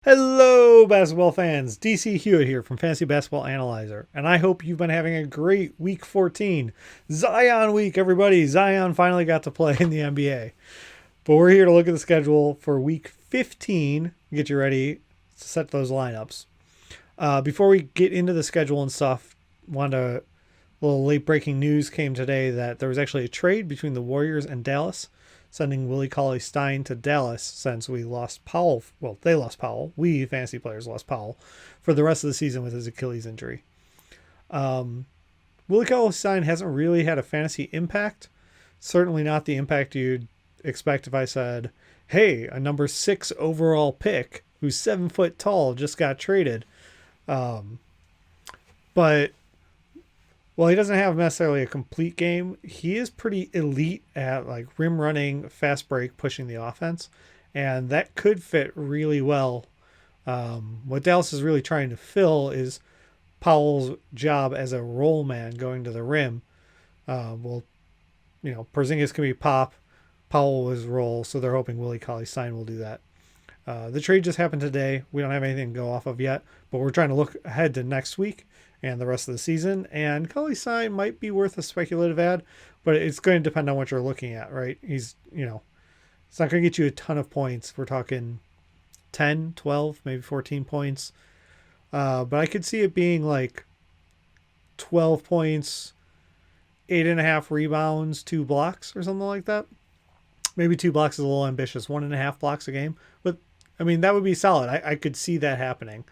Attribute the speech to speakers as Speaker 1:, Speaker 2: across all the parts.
Speaker 1: Hello, basketball fans. DC Hewitt here from Fantasy Basketball Analyzer, and I hope you've been having a great Week 14. Zion Week, everybody. Zion finally got to play in the NBA. But we're here to look at the schedule for Week 15, get you ready to set those lineups. Before we get into the schedule and stuff, a little late breaking news came today that there was actually a trade between the Warriors and Dallas, sending Willie Cauley-Stein to Dallas since we lost Powell. Well, they lost Powell. We, fantasy players, lost Powell for the rest of the season with his Achilles injury. Willie Cauley-Stein hasn't really had a fantasy impact. Certainly not the impact you'd expect if I said, hey, a number 6 overall pick who's 7 foot tall just got traded. But while he doesn't have necessarily a complete game, he is pretty elite at like rim running, fast break, pushing the offense. And that could fit really well. What Dallas is really trying to fill is Powell's job as a roll man going to the rim. Porzingis can be pop. Powell was roll, so they're hoping Willie Cauley-Stein will do that. The trade just happened today. We don't have anything to go off of yet, but we're trying to look ahead to next week and the rest of the season. And Cauley-Stein might be worth a speculative ad, but it's going to depend on what you're looking at, right? It's not going to get you a ton of points. We're talking 10, 12, maybe 14 points. But I could see it being like 12 points, 8.5 rebounds, 2 blocks or something like that. Maybe 2 blocks is a little ambitious, 1.5 blocks a game. But I mean, that would be solid. I could see that happening.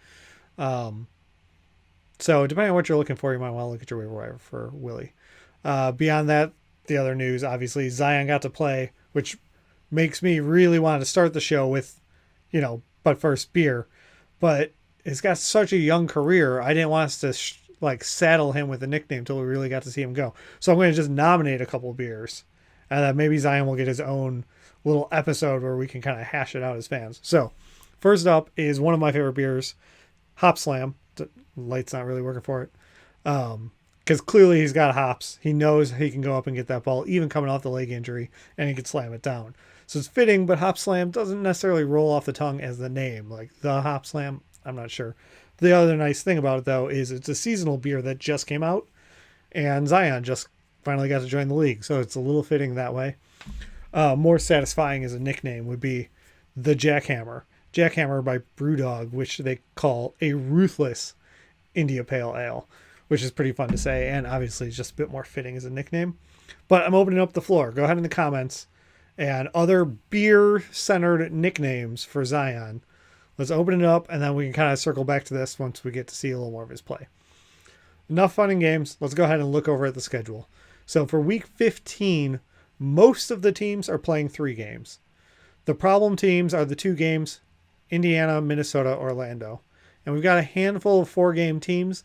Speaker 1: So depending on what you're looking for, you might want to look at your waiver wire for Willie. Beyond that, the other news, obviously, Zion got to play, which makes me really want to start the show with, but first beer. But he's got such a young career. I didn't want us to saddle him with a nickname until we really got to see him go. So I'm going to just nominate a couple of beers. And then maybe Zion will get his own little episode where we can kind of hash it out as fans. So first up is one of my favorite beers, Hop Slam. The light's not really working for it. Because clearly he's got hops. He knows he can go up and get that ball, even coming off the leg injury, and he can slam it down. So it's fitting, but Hop Slam doesn't necessarily roll off the tongue as the name. Like the Hop Slam, I'm not sure. The other nice thing about it, though, is it's a seasonal beer that just came out, and Zion just finally got to join the league. So it's a little fitting that way. More satisfying as a nickname would be the Jackhammer. Jackhammer by Brewdog, which they call a ruthless India Pale Ale, which is pretty fun to say, and obviously it's just a bit more fitting as a nickname. But I'm opening up the floor. Go ahead in the comments and other beer-centered nicknames for Zion. Let's open it up, and then we can kind of circle back to this once we get to see a little more of his play. Enough fun and games. Let's go ahead and look over at the schedule. So for Week 15, most of the teams are playing 3 games. The problem teams are the 2 games, Indiana, Minnesota, Orlando. And we've got a handful of 4-game teams.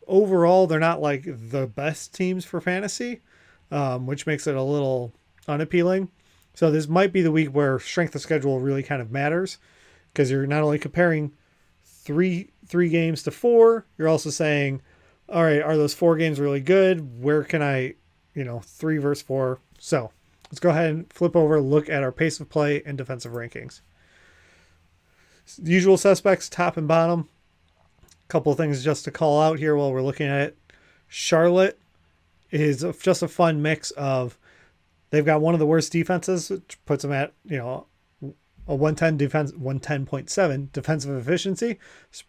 Speaker 1: Overall, they're not like the best teams for fantasy, which makes it a little unappealing. So this might be the week where strength of schedule really kind of matters, because you're not only comparing three games to 4, you're also saying, all right, are those 4 games really good? Where can I, 3 versus 4? So let's go ahead and flip over, look at our pace of play and defensive rankings. The usual suspects, top and bottom. A couple of things just to call out here while we're looking at it. Charlotte is just a fun mix of, they've got one of the worst defenses, which puts them at, a 110 defense, 110.7 defensive efficiency,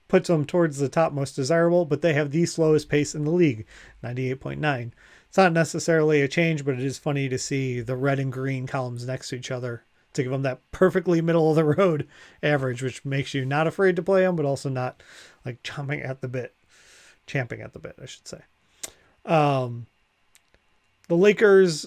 Speaker 1: puts them towards the top most desirable, but they have the slowest pace in the league, 98.9. It's not necessarily a change, but it is funny to see the red and green columns next to each other to give them that perfectly middle of the road average, which makes you not afraid to play them, but also not like champing at the bit, I should say. The Lakers,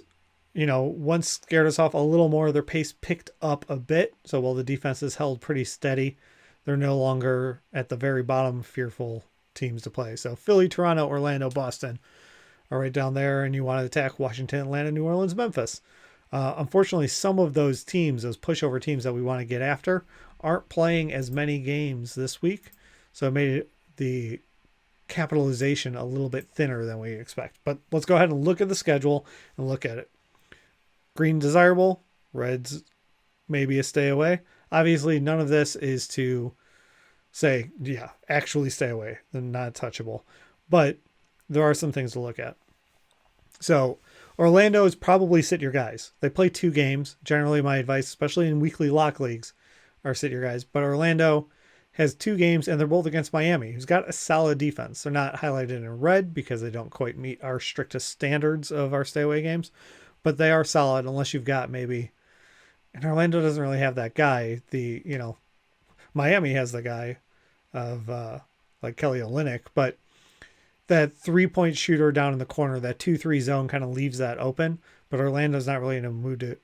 Speaker 1: once scared us off a little more. Their pace picked up a bit. So while the defense is held pretty steady, they're no longer at the very bottom fearful teams to play. So Philly, Toronto, Orlando, Boston are right down there. And you want to attack Washington, Atlanta, New Orleans, Memphis. Unfortunately, some of those teams, those pushover teams that we want to get after, aren't playing as many games this week. So it made the capitalization a little bit thinner than we expect. But let's go ahead and look at the schedule and look at it. Green desirable, reds maybe a stay away. Obviously, none of this is to say, yeah, actually stay away. They're not touchable. But there are some things to look at. So Orlando is probably sit your guys. They play 2 games. Generally, my advice, especially in weekly lock leagues, are sit your guys. But Orlando has 2 games, and they're both against Miami, who's got a solid defense. They're not highlighted in red because they don't quite meet our strictest standards of our stay away games, but they are solid unless you've got maybe. And Orlando doesn't really have that guy. Miami has the guy of like Kelly Olynyk, but that 3-point shooter down in the corner, that 2-3 zone kind of leaves that open. But Orlando's not really in a mood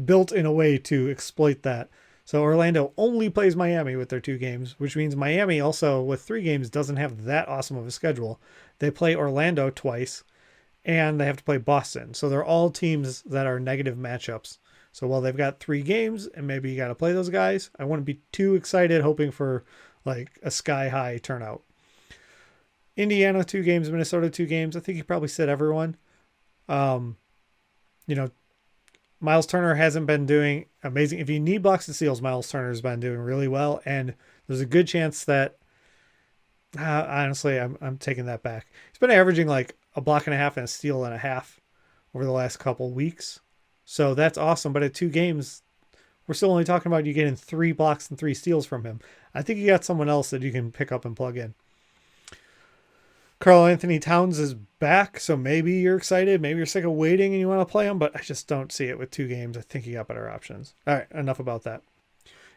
Speaker 1: built in a way to exploit that. So Orlando only plays Miami with their 2 games, which means Miami also with 3 games doesn't have that awesome of a schedule. They play Orlando twice and they have to play Boston. So they're all teams that are negative matchups. So while they've got 3 games and maybe you got to play those guys, I wouldn't be too excited hoping for like a sky high turnout. Indiana 2 games, Minnesota 2 games. I think you probably said everyone. Miles Turner hasn't been doing amazing. If you need blocks and steals, Miles Turner's been doing really well, and there's a good chance that honestly, I'm taking that back. He's been averaging like a block and a half and a steal and a half over the last couple weeks. So that's awesome. But at 2 games, we're still only talking about you getting 3 blocks and 3 steals from him. I think you got someone else that you can pick up and plug in. Karl Anthony Towns is back, so maybe you're excited. Maybe you're sick of waiting and you want to play him, but I just don't see it with 2 games. I think you got better options. All right, enough about that.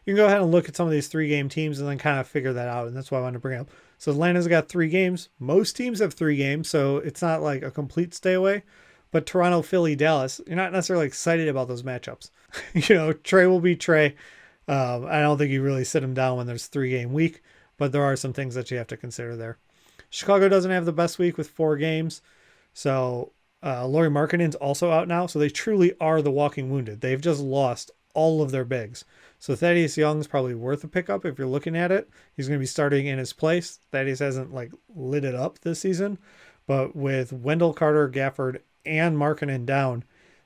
Speaker 1: You can go ahead and look at some of these 3-game teams and then kind of figure that out, and that's why I wanted to bring up. So Atlanta's got 3 games. Most teams have 3 games, so it's not like a complete stay away. But Toronto, Philly, Dallas, you're not necessarily excited about those matchups. Trey will be Trey. I don't think you really sit him down when there's 3-game week, but there are some things that you have to consider there. Chicago doesn't have the best week with 4 games. So Lauri Markkanen's also out now. So they truly are the walking wounded. They've just lost all of their bigs. So Thaddeus Young's probably worth a pickup if you're looking at it. He's going to be starting in his place. Thaddeus hasn't lit it up this season. But with Wendell Carter, Gafford, and Markkanen down,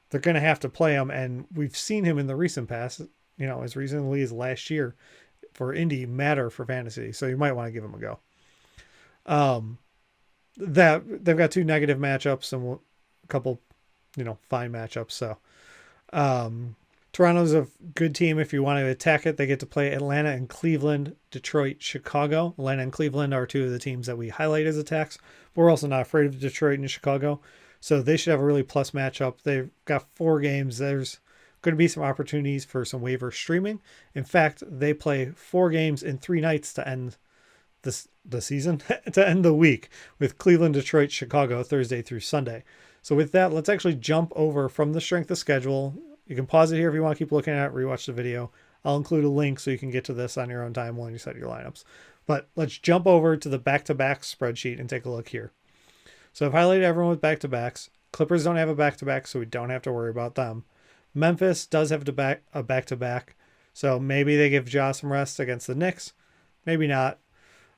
Speaker 1: they're going to have to play him. And we've seen him in the recent past, as recently as last year for Indy matter for fantasy. So you might want to give him a go. That they've got 2 negative matchups and a couple, fine matchups. So, Toronto's a good team if you want to attack it. They get to play Atlanta and Cleveland, Detroit, Chicago. Atlanta and Cleveland are 2 of the teams that we highlight as attacks. But we're also not afraid of Detroit and Chicago. So they should have a really plus matchup. They've got 4 games. There's going to be some opportunities for some waiver streaming. In fact, they play 4 games in 3 nights to end the season, to end the week, with Cleveland, Detroit, Chicago, Thursday through Sunday. So with that, let's actually jump over from the strength of schedule. You can pause it here if you want to keep looking at it, rewatch the video. I'll include a link so you can get to this on your own time when you set your lineups. But let's jump over to the back-to-back spreadsheet and take a look here. So I've highlighted everyone with back-to-backs. Clippers don't have a back-to-back, so we don't have to worry about them. Memphis does have a back-to-back, so maybe they give Ja some rest against the Knicks. Maybe not.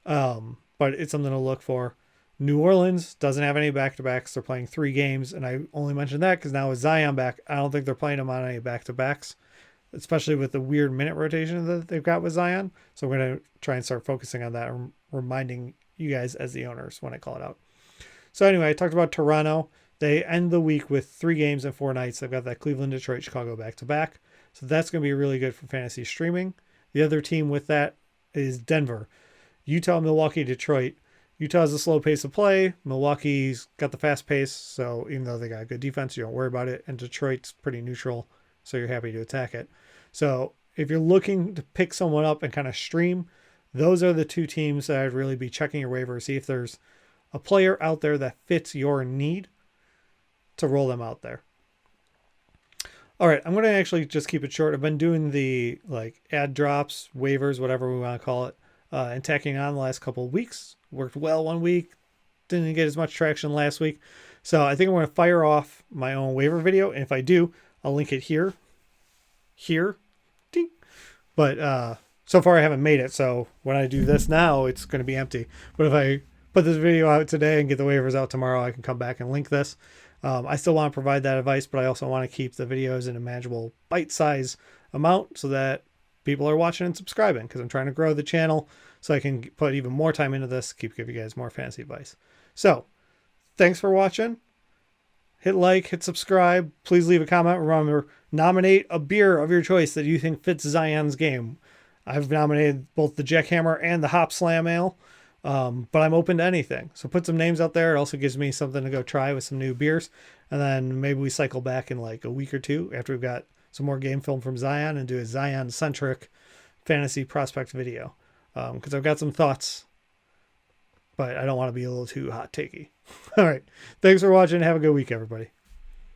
Speaker 1: But it's something to look for. New Orleans doesn't have any back-to-backs. They're playing 3 games, and I only mentioned that because now with Zion back, I don't think they're playing him on any back-to-backs, especially with the weird minute rotation that they've got with Zion. So I'm going to try and start focusing on that and reminding you guys as the owners when I call it out. So anyway, I talked about Toronto. They end the week with 3 games and 4 nights. They've got that Cleveland, Detroit, Chicago back-to-back. So that's going to be really good for fantasy streaming. The other team with that is Denver. Utah, Milwaukee, Detroit. Utah has a slow pace of play. Milwaukee's got the fast pace, so even though they got good defense, you don't worry about it. And Detroit's pretty neutral, so you're happy to attack it. So if you're looking to pick someone up and kind of stream, those are the 2 teams that I'd really be checking your waiver, see if there's a player out there that fits your need to roll them out there. All right, I'm going to actually just keep it short. I've been doing the ad drops, waivers, whatever we want to call it, and tacking on the last couple of weeks. Worked well one week, didn't get as much traction last week. So I think I'm going to fire off my own waiver video. And if I do, I'll link it here, ding. But so far I haven't made it. So when I do this now, it's going to be empty. But if I put this video out today and get the waivers out tomorrow, I can come back and link this. I still want to provide that advice, but I also want to keep the videos in a manageable bite-size amount so that people are watching and subscribing, because I'm trying to grow the channel so I can put even more time into this, keep giving you guys more fantasy advice. So thanks for watching. Hit like, hit subscribe. Please leave a comment. Remember, nominate a beer of your choice that you think fits Zion's game. I've nominated both the Jackhammer and the Hop Slam Ale, but I'm open to anything. So put some names out there. It also gives me something to go try with some new beers. And then maybe we cycle back in like a week or two after we've got some more game film from Zion and do a Zion-centric fantasy prospect video. Because I've got some thoughts, but I don't want to be a little too hot takey. All right. Thanks for watching. Have a good week, everybody.